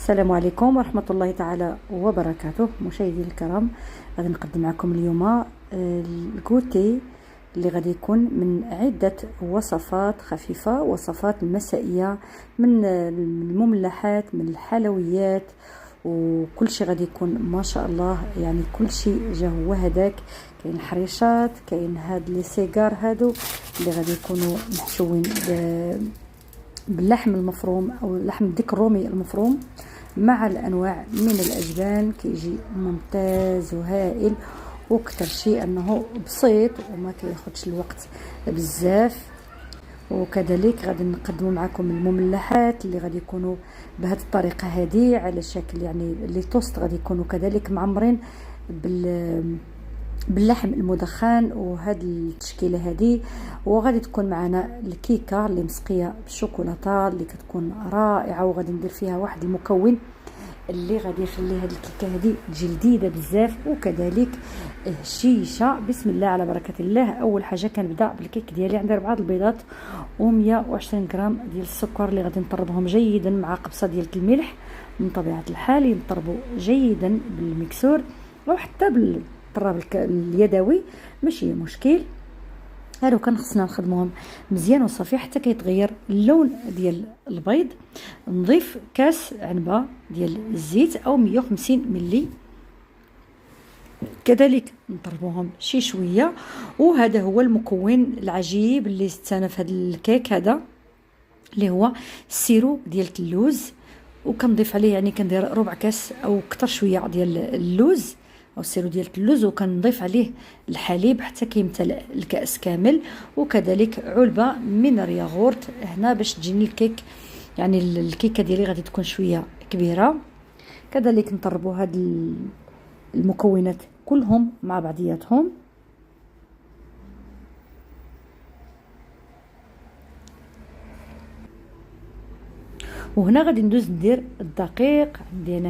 السلام عليكم ورحمة الله تعالى وبركاته. مشاهدي الكرام، غادي نقدم معكم اليوم الكوتي اللي غادي يكون من عدة وصفات خفيفة، وصفات مسائية، من المملحات، من الحلويات، وكل شيء غادي يكون ما شاء الله. يعني كل شيء جا هو هذاك. كاين الحريشات، كاين هاد لي سيجار هادو اللي غادي يكونوا محشوين باللحم المفروم او اللحم الديك الرومي المفروم مع الانواع من الاجبان. كيجي ممتاز وهائل، وكثر شيء انه بسيط وما كياخذش الوقت بزاف. وكذلك غادي نقدموا معكم المملحات اللي غادي يكونوا بهذه الطريقه هذه على شكل يعني لي توست، غادي يكونوا كذلك معمرين باللحم المدخن وهاد التشكيله هذه. وغادي تكون معنا الكيكه اللي مسقيه بالشوكولاته اللي كتكون رائعه، وغادي ندير فيها واحد المكون اللي غادي يخلي هاد الكيكه هذه تجي لذيذه بزاف. وكذلك الشيشه، بسم الله على بركه الله. اول حاجه كنبدا بالكيك ديالي. عندي 4 البيضات و120 غرام ديال السكر اللي غادي نطربهم جيدا مع قبصه ديال الملح. من طبيعه الحال ينطربوا جيدا بالمكسور او حتى بالطراب اليدوي، ماشي مشكل. هادو كان خصنا نخدموهم مزيان وصافي حتى كيتغير اللون ديال البيض. نضيف كاس عنبه ديال الزيت او 150 ملي، كذلك نطربوهم شي شويه. وهذا هو المكون العجيب اللي استانا في هذا الكيك هذا، اللي هو السيرو ديال اللوز. وكنضيف عليه يعني كندير ربع كاس او اكثر شويه ديال اللوز او السيرو ديال اللوز، وكنضيف عليه الحليب حتى كيمتلئ الكاس كامل. وكذلك علبه من الياغورت هنا باش تجيني الكيك، يعني الكيكه ديالي غادي تكون شويه كبيره. كذلك نطربوا هاد المكونات كلهم مع بعضياتهم. وهنا غادي ندوز ندير الدقيق. عندي انا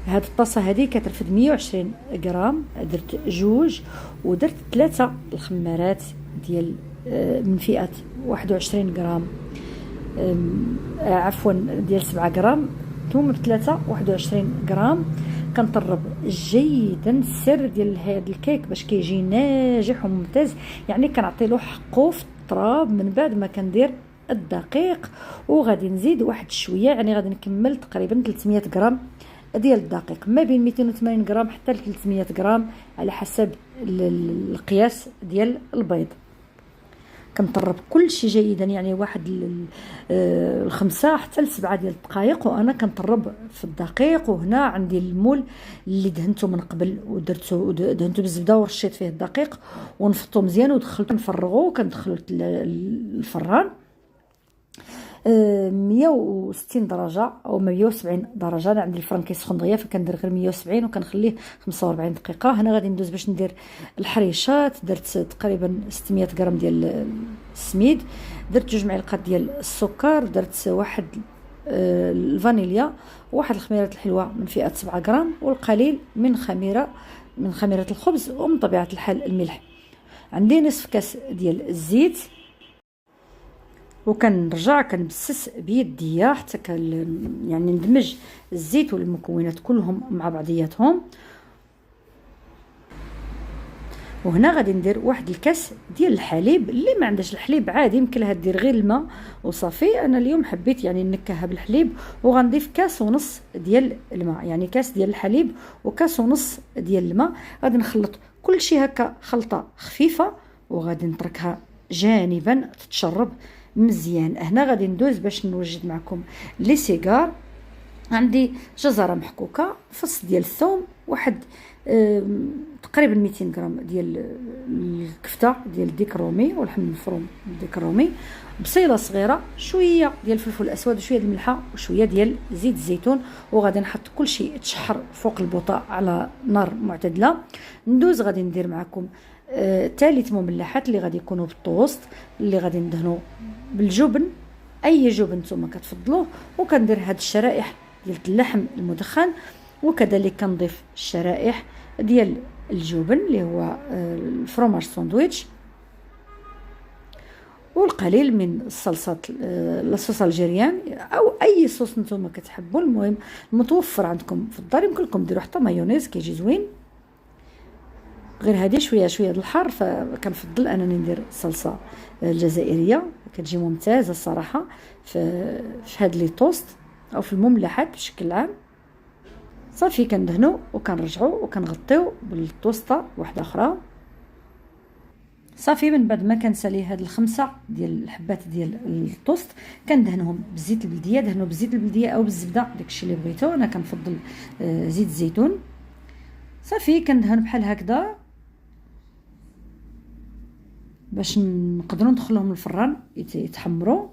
هاد الطاسه هذه كترفد 120 غرام، درت 2 ودرت 3 الخمارات ديال من فئه 21 غرام، عفوا ديال 7 غرام، ثم 3 21 غرام. كنطرب جيدا. السر ديال هذا الكيك باش كيجي ناجح وممتاز، يعني كنعطي له حقه في التراب من بعد ما كندير الدقيق. وغادي نزيد واحد شويه، يعني غادي نكمل تقريبا 300 غرام ديال الدقيق، ما بين 280 غرام حتى ل 300 غرام على حسب القياس ديال البيض. كنطرب كل شيء جيدا، يعني واحد 5 حتى ل7 ديال الدقائق وانا كنطرب في الدقيق. وهنا عندي المول اللي دهنته من قبل ودهنته بالزبده ورشيت فيه الدقيق ونفطو مزيان ودخلته نفرغو. كندخلو الفران 160 درجه او 170 درجه. انا عندي الفرن كيسخن دغيا فكندير غير 170 وكنخليه 45 دقيقه. هنا غادي ندوز باش ندير الحريشات. درت تقريبا 600 غرام ديال السميد، درت 2 معالق ديال السكر، درت واحد الفانيليا، واحد الخميره الحلوه من فئه 7 غرام، والقليل من خميره الخبز، ومن طبيعه الحال الملح. عندي نصف كاس ديال الزيت، وكنرجع كنبسس بيديا حتى يعني ندمج الزيت والمكونات كلهم مع بعضياتهم. وهنا غادي ندير واحد الكاس ديال الحليب. اللي ما عندهش الحليب عادي يمكن لها دير غير الماء وصافي. انا اليوم حبيت يعني نكهها بالحليب، وغنضيف كاس ونص ديال الماء، يعني كاس ديال الحليب وكاس ونص ديال الماء. غادي نخلط كل شيء هكا خلطه خفيفه، وغادي نتركها جانبا تتشرب مزيان. هنا غادي ندوز باش نوجد معكم لي سيجار. عندي جزره محكوكه، فص ديال الثوم، واحد تقريبا 200 غرام ديال الكفته ديال الديك الرومي واللحم المفروم الديك الرومي، بصيله صغيره، شويه ديال الفلفل الاسود، وشويه ديال الملحه، وشويه ديال زيت الزيتون. وغادي نحط كل شيء يتشحر فوق البوطه على نار معتدله. ندوز غادي ندير معكم ثالث مملحات اللي غادي يكونوا بالطوست، اللي غادي ندهنوا بالجبن، اي جبن نتوما كتفضلوه. وكندير هاد الشرائح ديال اللحم المدخن، وكذلك كنضيف الشرائح ديال الجبن اللي هو الفرomاج ساندويتش. والقليل من الصلصه، الصوص الجيريان او اي صوص نتوما كتحبوا. المهم المتوفر عندكم في الدار. يمكن لكم ديروا حتى مايونيز كيجي زوين، غير هذه شويه شويه د الحار، فكنفضل انني ندير الصلصه الجزائريه، كتجي ممتازه الصراحه في هاد لي توست او في المملحات بشكل عام. صافي كندهنوا وكنرجعوا وكنغطيو بالطوسطه واحده اخرى. صافي من بعد ما كنسالي هاد الخمسه ديال الحبات ديال الطوست كندهنهم بالزيت البلديه. دهنوا بالزيت البلديه او بالزبده، داكشي اللي بغيتو. انا كنفضل زيت الزيتون. صافي كندهن بحال هكذا باش نقدروا ندخلوهم الفران يتحمروا.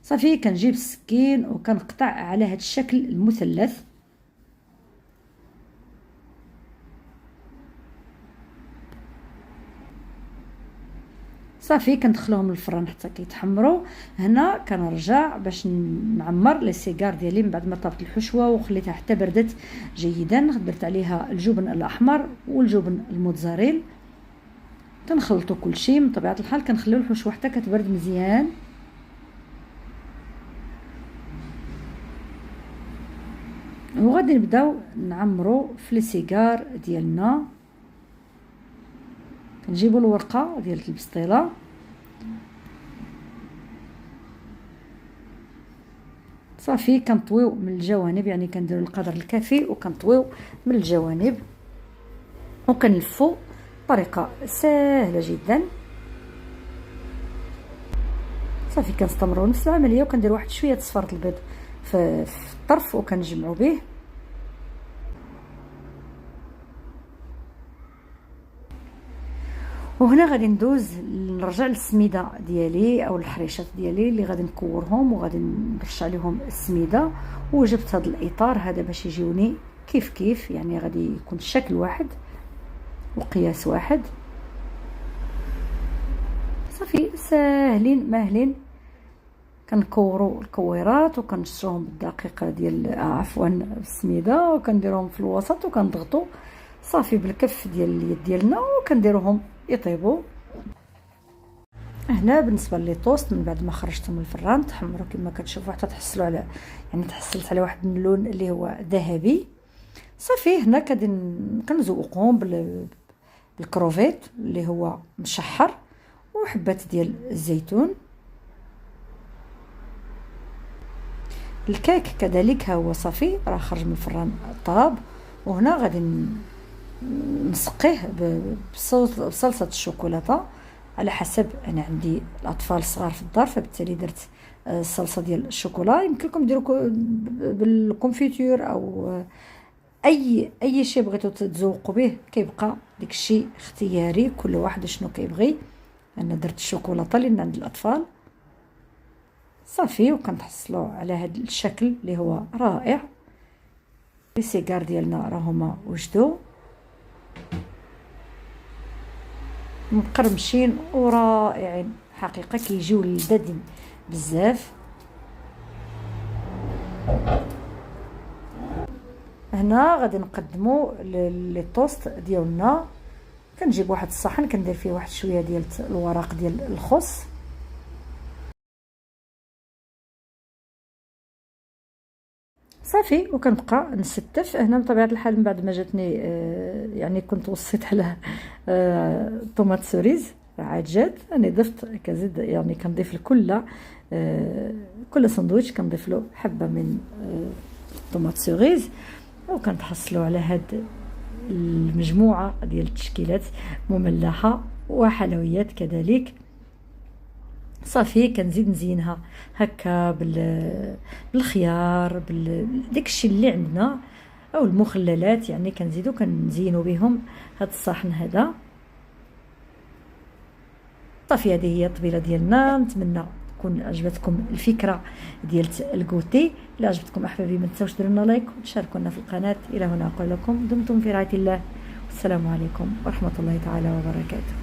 صافي كنجيب السكين وكنقطع على هذا الشكل المثلث. صافي كندخلوهم للفران حتى كيتحمروا. هنا كنرجع باش نعمر لي سيجار ديالي من بعد ما طابت الحشوه وخليتها حتى بردت جيدا. درت عليها الجبن الاحمر والجبن الموتزاريل. كنخلطوا كلشي من طبيعه الحال. كنخليو الحشوه حتى كتبرد مزيان. وغادي نبداو نعمروا في لي سيجار ديالنا. كنجيبوا الورقه ديال البسطيله صافي كنطويو من الجوانب، يعني كنديروا القدر الكافي وكنطويو من الجوانب وكنلفوا بطريقه سهله جدا. صافي كنستمروا نفس العمليه وكندير واحد شويه صفاره البيض في الطرف وكنجمعوا به. وهنا غادي ندوز نرجع للسميده ديالي او الحريشات ديالي اللي غادي نكورهم وغادي نرش عليهم السميده. وجبت هذا الاطار هذا باش يجيوني كيف كيف، يعني غادي يكون شكل واحد وقياس واحد. صافي ساهلين ماهلين. كنكوروا الكويرات وكنشروهم بالدقيقه ديال عفوا السميده وكنديروهم في الوسط وكنضغطوا صافي بالكف ديال اليد ديالنا وكنديروهم يطيبوا. هنا بالنسبه لي توست من بعد ما خرجتهم من الفران تحمروا كما كتشوفوا حتى تحصلوا على، يعني تحصلت على واحد اللون اللي هو ذهبي. صافي هنا كنزوقهم بالكروفيت اللي هو مشحر وحبات ديال الزيتون. الكيك كذلك ها هو صافي راه خرج من الفران طاب. وهنا غادي نسقيه بصلصه الشوكولاته على حسب. انا عندي الاطفال صغار في الدار فبالتالي درت الصلصه ديال الشوكولا. يمكن لكم ديروا بالكونفيتور او اي شيء بغيتو تزوقوا به، كيبقى داكشي اختياري كل واحد شنو كيبغي. انا درت الشوكولاته لان عند الاطفال. صافي وكنحصلوا على هذا الشكل اللي هو رائع. لي سيجار ديالنا راهما وجدوا مقرمشين ورائعين حقيقه، كيجيو لذاذين بزاف. هنا غادي نقدموا لي توست ديالنا. كنجيب واحد الصحن كندير فيه واحد شويه ديال الورق ديال الخس. صافي وكنبقى نستف. هنا بطبيعه الحال من بعد ما جاتني يعني كنت وصيت على طوماط سوريز عاد جات. انا ضفت كزيد، يعني كنضيف كل ساندويتش كنضيف له حبه من طوماط سوريز. وكنتحصلوا على هاد المجموعه ديال التشكيلات مملحه وحلويات كذلك. صافي كنزيد نزينها هكا بالخيار داكشي اللي عندنا او المخللات، يعني كنزيدو كنزينو بهم هاد الصحن هذا. صافي هذه هي الطبيله ديالنا. نتمنى تكون عجبتكم الفكره ديال الكوتي. الا عجبتكم احبابي ما تنساوش ديروا لنا لايك وتشاركونا في القناه. الى هنا اقول لكم دمتم في رعايه الله والسلام عليكم ورحمه الله تعالى وبركاته.